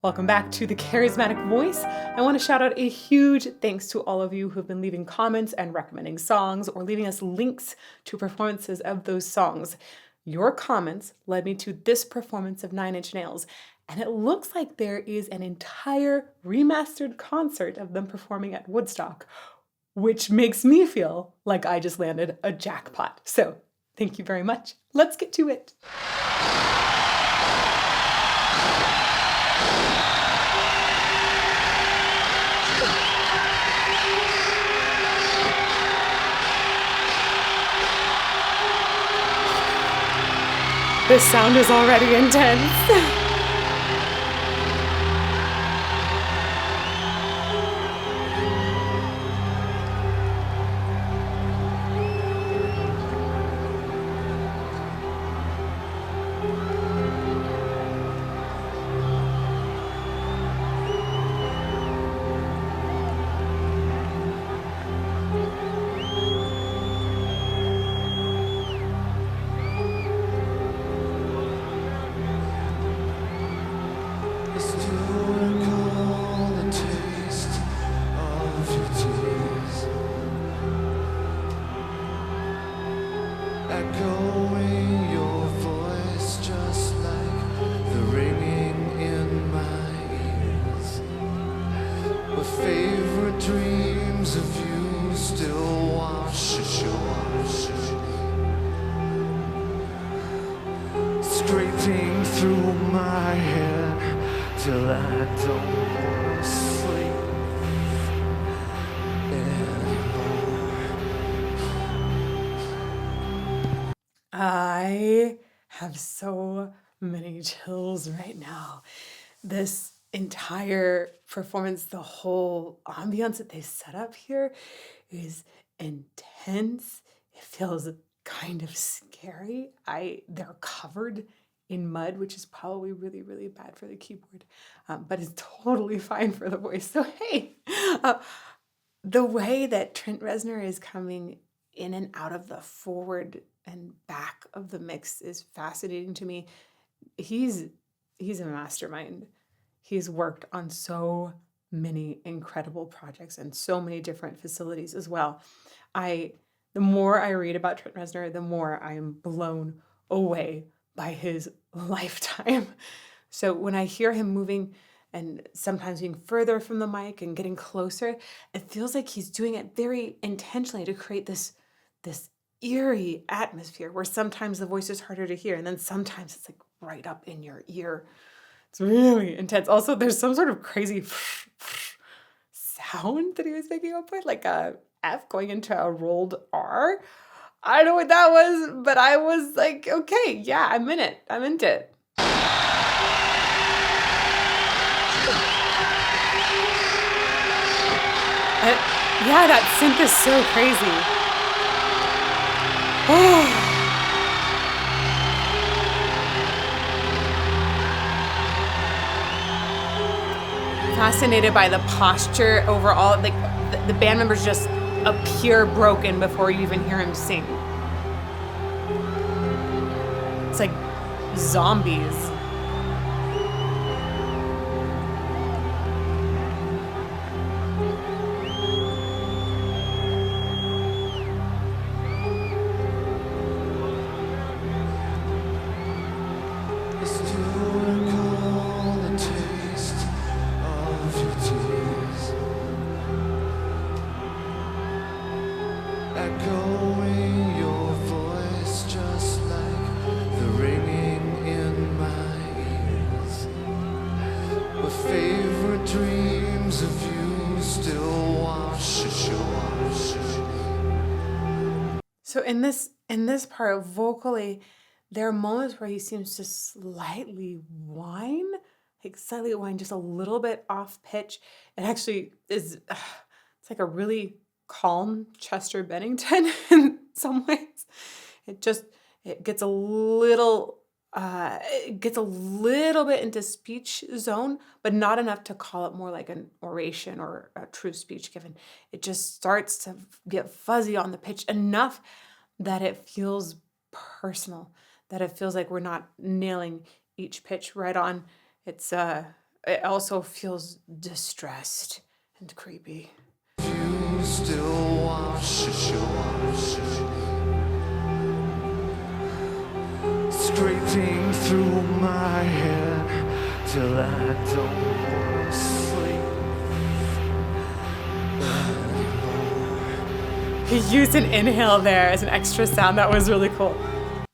Welcome back to the Charismatic Voice. I want to shout out a huge thanks to all of you who have been leaving comments and recommending songs or leaving us links to performances of those songs. Your comments led me to this performance of Nine Inch Nails, and it looks like there is an entire remastered concert of them performing at Woodstock, which makes me feel like I just landed a jackpot. So thank you very much. Let's get to it. This sound is already intense. Echoing your voice just like the ringing in my ears. But favorite dreams of you still wash ashore, scraping through my head till I don't wanna sleep anymore. I have so many chills right now. This entire performance, the whole ambiance that they set up here is intense. It feels kind of scary. They're covered in mud, which is probably really, really bad for the keyboard, but it's totally fine for the voice. So hey, the way that Trent Reznor is coming in and out of the forward and back of the mix is fascinating to me. He's a mastermind. He's worked on so many incredible projects and so many different facilities as well. The more I read about Trent Reznor, the more I am blown away by his lifetime. So when I hear him moving and sometimes being further from the mic and getting closer, it feels like he's doing it very intentionally to create this eerie atmosphere where sometimes the voice is harder to hear and then sometimes it's like right up in your ear. It's really intense. Also, there's some sort of crazy sound that he was making up with, like a F going into a rolled R. I don't know what that was, but I was like, okay, yeah, I'm in it. I'm into it. Yeah, that synth is so crazy. Fascinated by the posture overall. Like the band members just appear broken before you even hear him sing. It's like zombies. Echoing your voice just like the ringing in my ears. But favorite dreams of you still wash ashore. So in this part vocally, there are moments where he seems to slightly whine, just a little bit off pitch. It actually is, it's like a really calm Chester Bennington in some ways. It gets a little bit into speech zone, but not enough to call it more like an oration or a true speech given. It just starts to get fuzzy on the pitch enough that it feels personal, that it feels like we're not nailing each pitch right on. It's it also feels distressed and creepy. You still wash ashore, scraping through my head till I don't wanna sleep. He used an inhale there as an extra sound. That was really cool.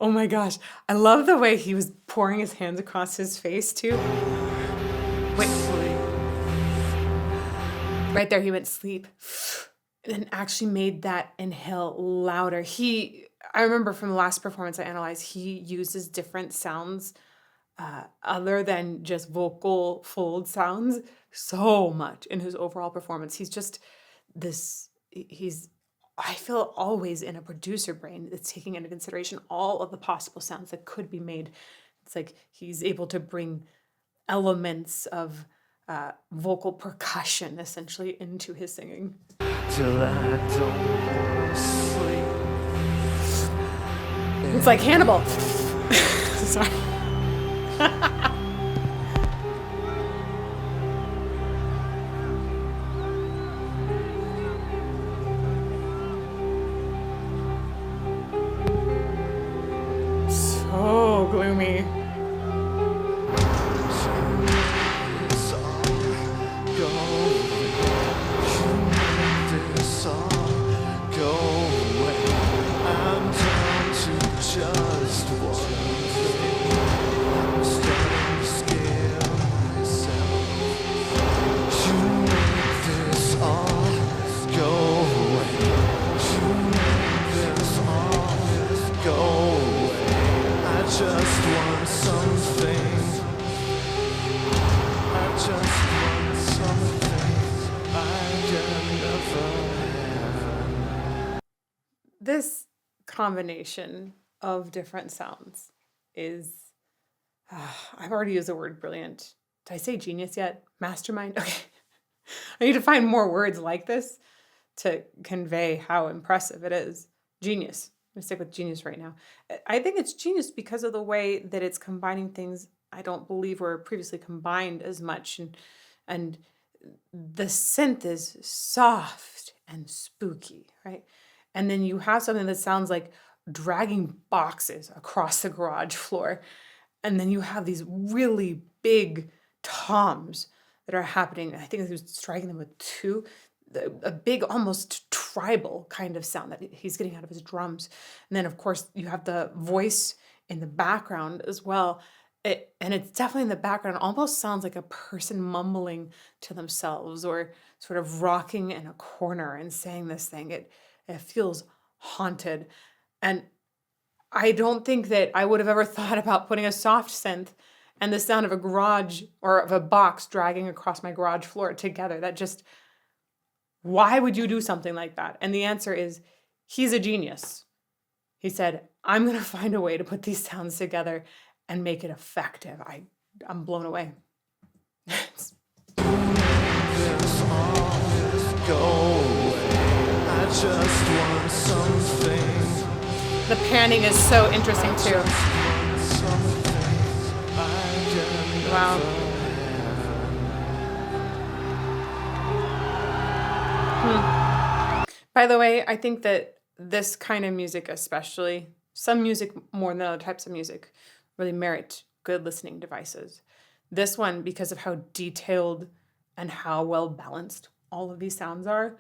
Oh my gosh. I love the way he was pouring his hands across his face too. Wait. Right there, he went sleep. And actually made that inhale louder. I remember from the last performance I analyzed, he uses different sounds other than just vocal fold sounds so much in his overall performance. He's just I feel always in a producer brain that's taking into consideration all of the possible sounds that could be made. It's like he's able to bring elements of vocal percussion essentially into his singing. Till I don't wanna sleep. It's like Hannibal. Sorry. So gloomy. This all go away. This all go away. I'm down to just one thing. I'm starting to scare myself. You make this all go away. You make this all go away. I just want something. I just want something I can never have. This combination of different sounds is, I've already used the word brilliant. Did I say genius yet? Mastermind? Okay. I need to find more words like this to convey how impressive it is. Genius. I'm going to stick with genius right now. I think it's genius because of the way that it's combining things I don't believe were previously combined as much. And the synth is soft and spooky, right? And then you have something that sounds like dragging boxes across the garage floor. And then you have these really big toms that are happening. I think he was striking them with two, a big, almost tribal kind of sound that he's getting out of his drums. And then, of course, you have the voice in the background as well. And it's definitely in the background. It almost sounds like a person mumbling to themselves or sort of rocking in a corner and saying this thing. It feels haunted. And I don't think that I would have ever thought about putting a soft synth and the sound of a garage or of a box dragging across my garage floor together. That just, why would you do something like that? And the answer is, he's a genius. He said, I'm going to find a way to put these sounds together and make it effective. I'm blown away. This all go away. I just want something. The panning is so interesting too. Wow. By the way, I think that this kind of music especially, some music more than other types of music, really merit good listening devices. This one, because of how detailed and how well balanced all of these sounds are,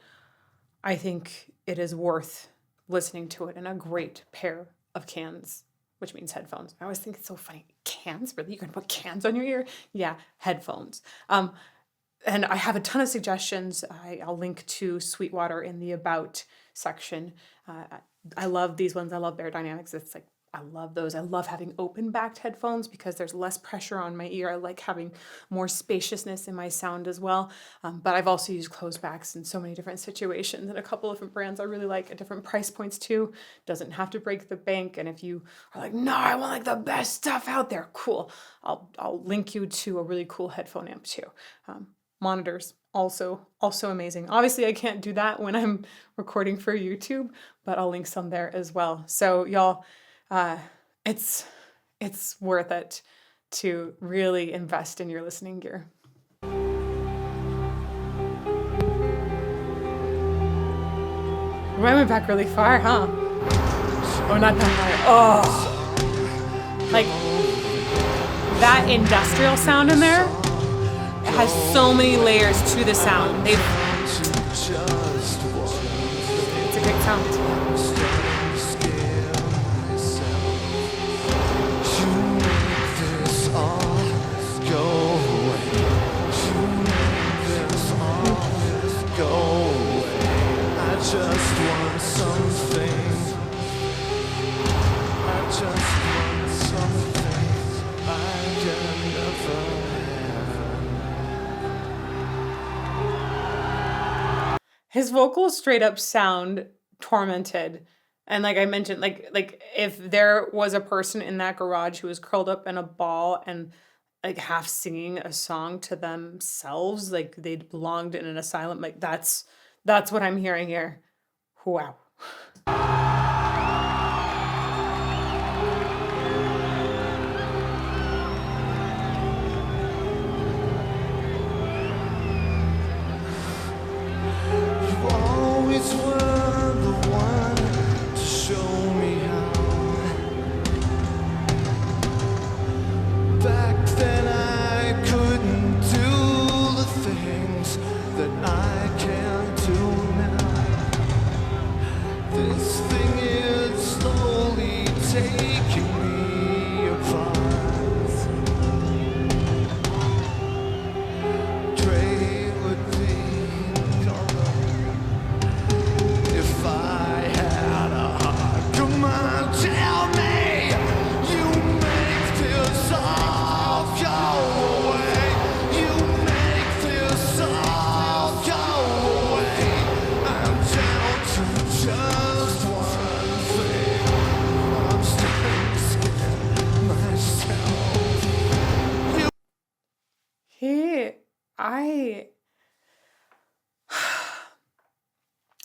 I think it is worth listening to it in a great pair of cans, which means headphones. I always think it's so funny. Cans? Really? You're going to put cans on your ear? Yeah, headphones. And I have a ton of suggestions. I'll link to Sweetwater in the About section. I love these ones. I love Bear Dynamics. It's like, I love those. I love having open-backed headphones because there's less pressure on my ear. I like having more spaciousness in my sound as well. But I've also used closed backs in so many different situations and a couple of different brands I really like at different price points too. Doesn't have to break the bank. And if you are like, no, I want like the best stuff out there, cool. I'll link you to a really cool headphone amp too. Monitors, also amazing. Obviously, I can't do that when I'm recording for YouTube, but I'll link some there as well. So y'all, it's worth it to really invest in your listening gear. I went back really far, huh? Oh, not that far. Oh. Like, that industrial sound in there has so many layers to the sound. It's a great sound. Just want something. I just want something I can never have. His vocals straight up sound tormented. And like I mentioned, like if there was a person in that garage who was curled up in a ball and like half singing a song to themselves, like they belonged in an asylum, like that's what I'm hearing here. Wow. You always were the one to show me how. Back then I couldn't do the things that I can do now. This thing is slowly taking me apart. Dre would be gone if I had a heart. Come on, tell me you make this all go away. You make this all go away. I'm down to just one thing. I'm starting to scare myself.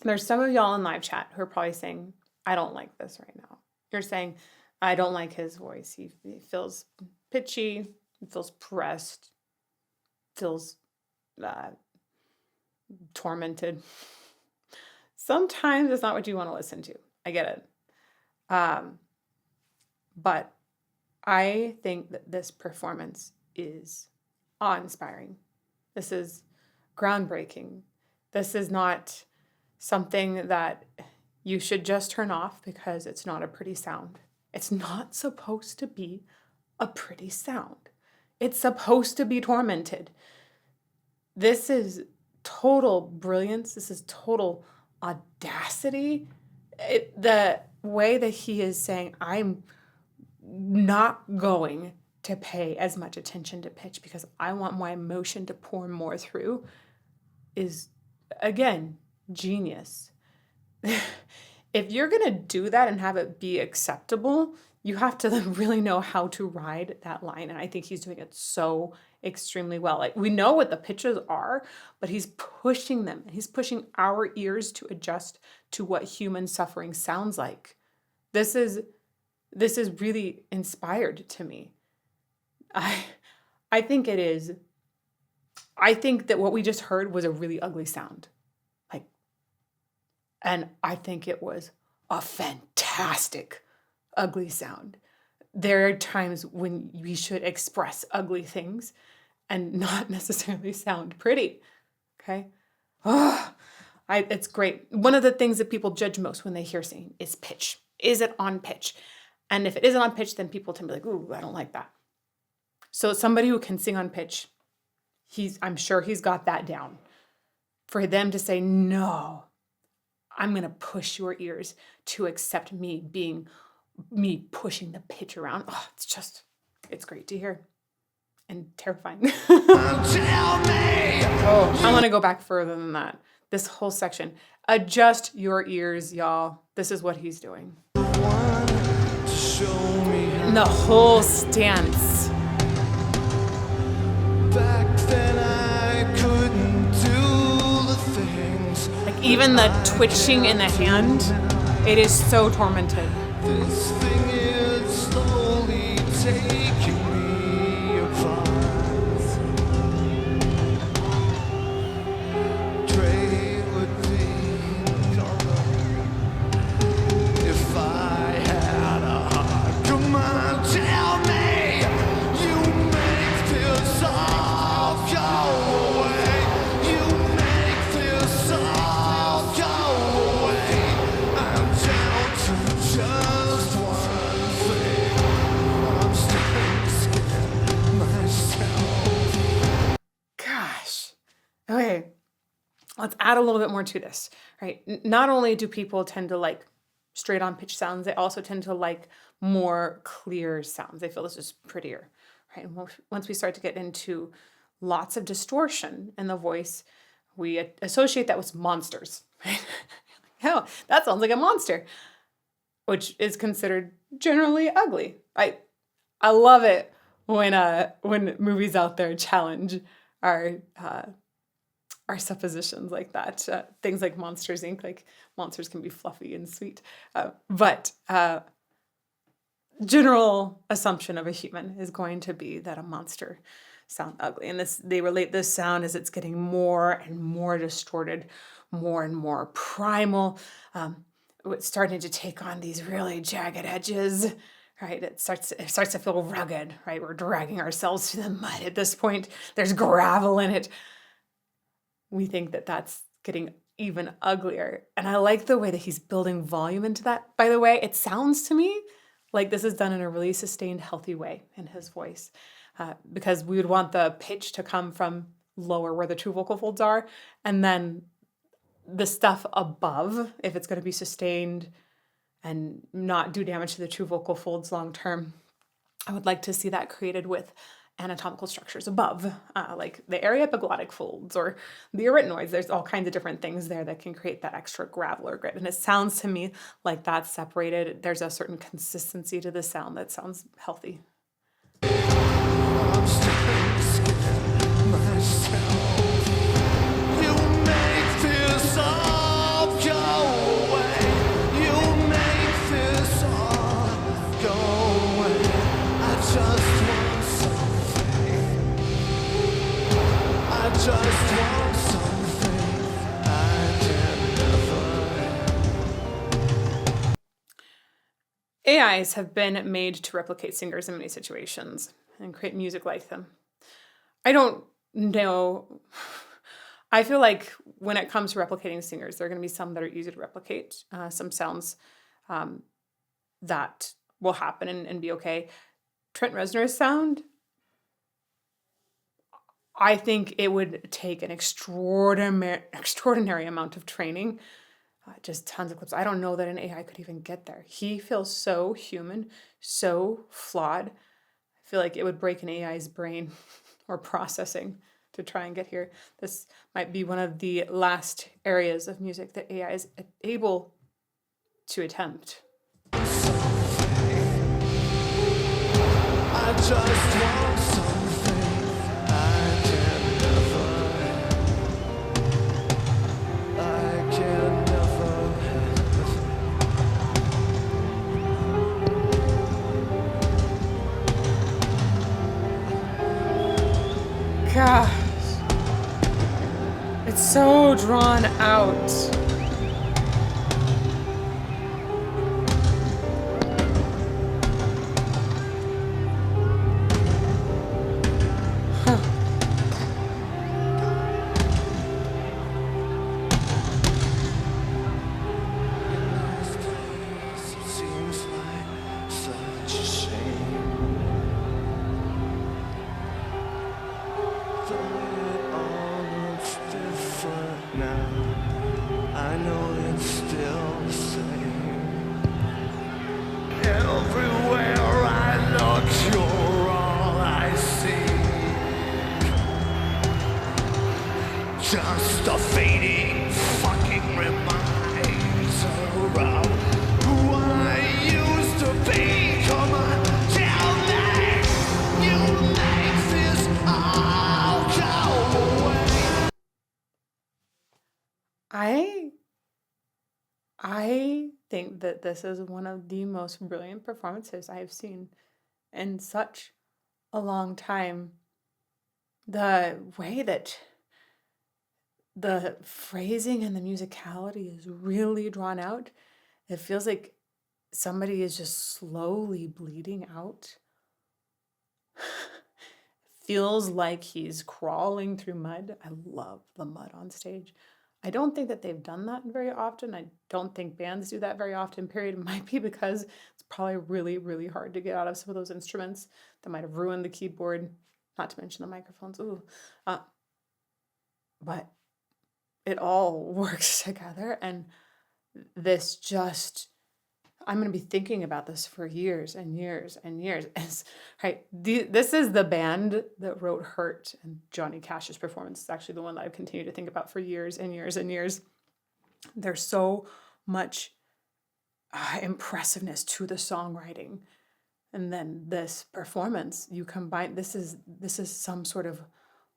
There's some of y'all in live chat who are probably saying, I don't like this right now. You're saying, I don't like his voice. He feels pitchy, he feels pressed, feels tormented. Sometimes it's not what you want to listen to. I get it. But I think that this performance is awe-inspiring. This is groundbreaking. This is not something that you should just turn off because it's not a pretty sound. It's not supposed to be a pretty sound. It's supposed to be tormented. This is total brilliance. This is total audacity. The way that he is saying, I'm not going to pay as much attention to pitch because I want my emotion to pour more through is, again, genius. If you're going to do that and have it be acceptable, you have to really know how to ride that line. And I think he's doing it so extremely well. Like, we know what the pitches are, but he's pushing them. He's pushing our ears to adjust to what human suffering sounds like. This is really inspired to me. I think it is. I think that what we just heard was a really ugly sound. And I think it was a fantastic ugly sound. There are times when we should express ugly things and not necessarily sound pretty. Okay? It's great. One of the things that people judge most when they hear singing is pitch. Is it on pitch? And if it isn't on pitch, then people tend to be like, ooh, I don't like that. So somebody who can sing on pitch, I'm sure he's got that down. For them to say, no, I'm going to push your ears to accept me pushing the pitch around. Oh, it's great to hear and terrifying. I want to go back further than that. This whole section. Adjust your ears, y'all. This is what he's doing. And the whole stance. Back then I couldn't do the things. Like even the twitching in the hand, it is so tormented. This thing is slowly taking me apart. Dre would be gone Okay, let's add a little bit more to this, right? Not only do people tend to like straight on pitch sounds, they also tend to like more clear sounds. They feel this is prettier, right? And once we start to get into lots of distortion in the voice, we associate that with monsters, right? Oh, that sounds like a monster, which is considered generally ugly. I love it when movies out there challenge our our suppositions like that. Things like Monsters Inc. Like monsters can be fluffy and sweet, but general assumption of a human is going to be that a monster sound ugly, and they relate this sound as it's getting more and more distorted, more and more primal. It's starting to take on these really jagged edges. Right, it starts to feel rugged. Right, we're dragging ourselves through the mud at this point. There's gravel in it. We think that that's getting even uglier. And I like the way that he's building volume into that. By the way, it sounds to me like this is done in a really sustained, healthy way in his voice, because we would want the pitch to come from lower where the true vocal folds are, and then the stuff above, if it's going to be sustained and not do damage to the true vocal folds long term, I would like to see that created with anatomical structures above, like the aryepiglottic folds or the arytenoids. There's all kinds of different things there that can create that extra gravel or grit. And it sounds to me like that's separated. There's a certain consistency to the sound that sounds healthy. I'm still scared myself. You make this all go away. You make this all go away. I just want something. I just want something I can never. AIs have been made to replicate singers in many situations and create music like them. I don't know. I feel like when it comes to replicating singers, there are going to be some that are easy to replicate, some sounds that will happen and be okay. Trent Reznor's sound, I think it would take an extraordinary amount of training, just tons of clips. I don't know that an AI could even get there. He feels so human, so flawed. I feel like it would break an AI's brain or processing to try and get here. This might be one of the last areas of music that AI is able to attempt. I just want something I can never have. I can never have. Gosh, it's so drawn out. This place seems like such a shame. Though it all looks different now, I know it's still the same. Everywhere I look, you're all I see. Just a fading fucking reminder of who I used to be. Come on, tell me you make this all go away. I think that this is one of the most brilliant performances I have seen in such a long time. The way that the phrasing and the musicality is really drawn out, it feels like somebody is just slowly bleeding out. Feels like he's crawling through mud. I love the mud on stage. I don't think that they've done that very often. I don't think bands do that very often, period. It might be because it's probably really, really hard to get out of some of those instruments that might have ruined the keyboard, not to mention the microphones. Ooh. but it all works together. And this just, I'm going to be thinking about this for years and years and years. Right, this is the band that wrote Hurt, and Johnny Cash's performance is actually the one that I've continued to think about for years and years and years. There's so much impressiveness to the songwriting, and then this performance, you combine, this is some sort of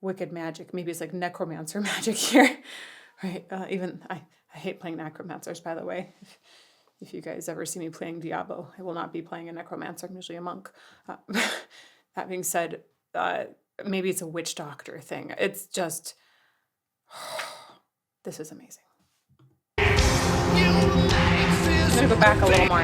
wicked magic. Maybe it's like necromancer magic here, right? Even I hate playing necromancers, by the way. If you guys ever see me playing Diablo, I will not be playing a necromancer. I'm usually a monk. That being said, maybe it's a witch doctor thing. It's just, this is amazing. I'm going to go back a little more.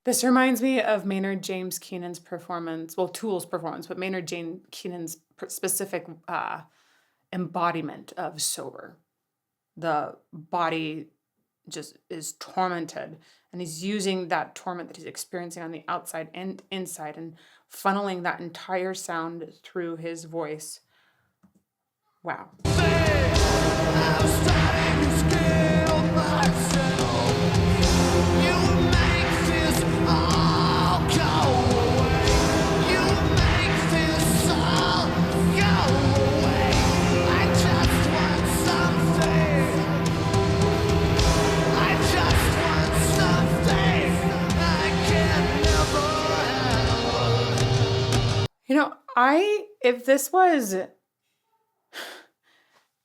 This reminds me of Maynard James Keenan's performance, well, Tool's performance, but Maynard James Keenan's specific embodiment of sober. The body just is tormented, and he's using that torment that he's experiencing on the outside and inside and funneling that entire sound through his voice. Wow. You know, if this was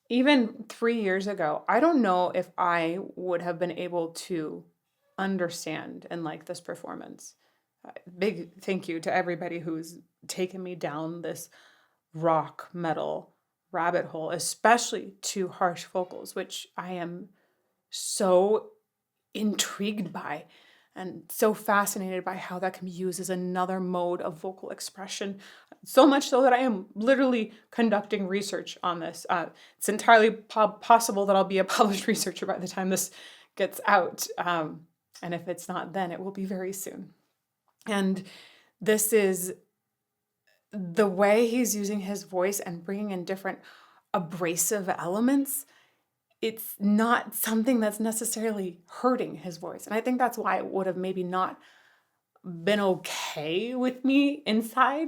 even 3 years ago, I don't know if I would have been able to understand and like this performance. Big thank you to everybody who's taken me down this rock metal rabbit hole, especially to harsh vocals, which I am so intrigued by and so fascinated by how that can be used as another mode of vocal expression. So much so that I am literally conducting research on this. It's entirely possible that I'll be a published researcher by the time this gets out. And if it's not then, it will be very soon. And this is the way he's using his voice and bringing in different abrasive elements. It's not something that's necessarily hurting his voice. And I think that's why it would have maybe not been okay with me inside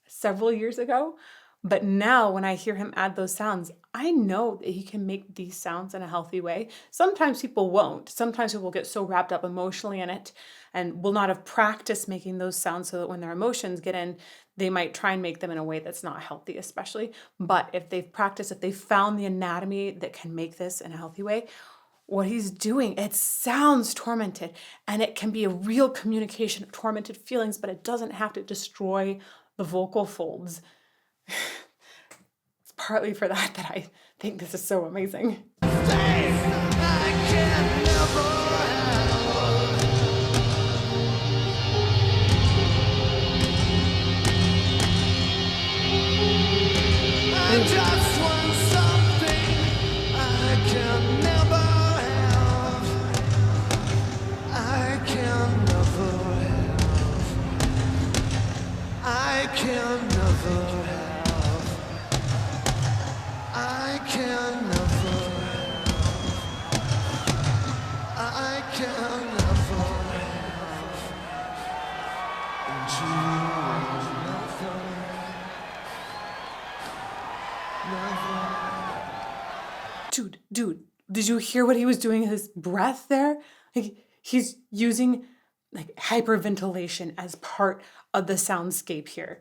several years ago. But now when I hear him add those sounds, I know that he can make these sounds in a healthy way. Sometimes people won't. Sometimes people get so wrapped up emotionally in it and will not have practiced making those sounds, so that when their emotions get in, they might try and make them in a way that's not healthy, especially. But if they've practiced, if they've found the anatomy that can make this in a healthy way, what he's doing, it sounds tormented, and it can be a real communication of tormented feelings, but it doesn't have to destroy the vocal folds. It's partly for that I think this is so amazing. I just want something I can never have. I can never have. I can never have. I can never have. I can never have. And you will never. Dude, did you hear what he was doing with his breath there? Like, he's using like hyperventilation as part of the soundscape here.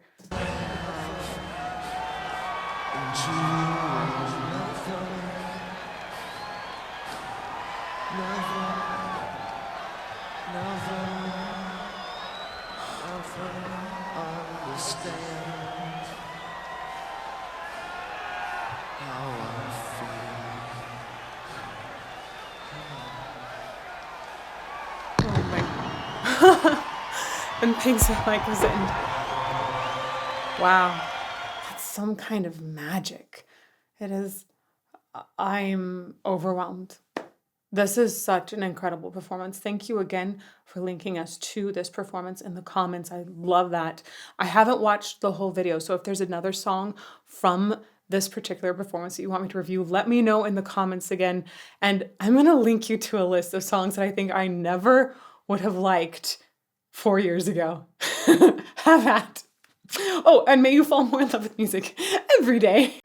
Oh my And thanks for like visiting. Wow, that's some kind of magic. It is. I'm overwhelmed. This is such an incredible performance. Thank you again for linking us to this performance in the comments. I love that. I haven't watched the whole video, so if there's another song from this particular performance that you want me to review, let me know in the comments again. And I'm going to link you to a list of songs that I think I never would have liked 4 years ago. Have that. Oh, and may you fall more in love with music every day.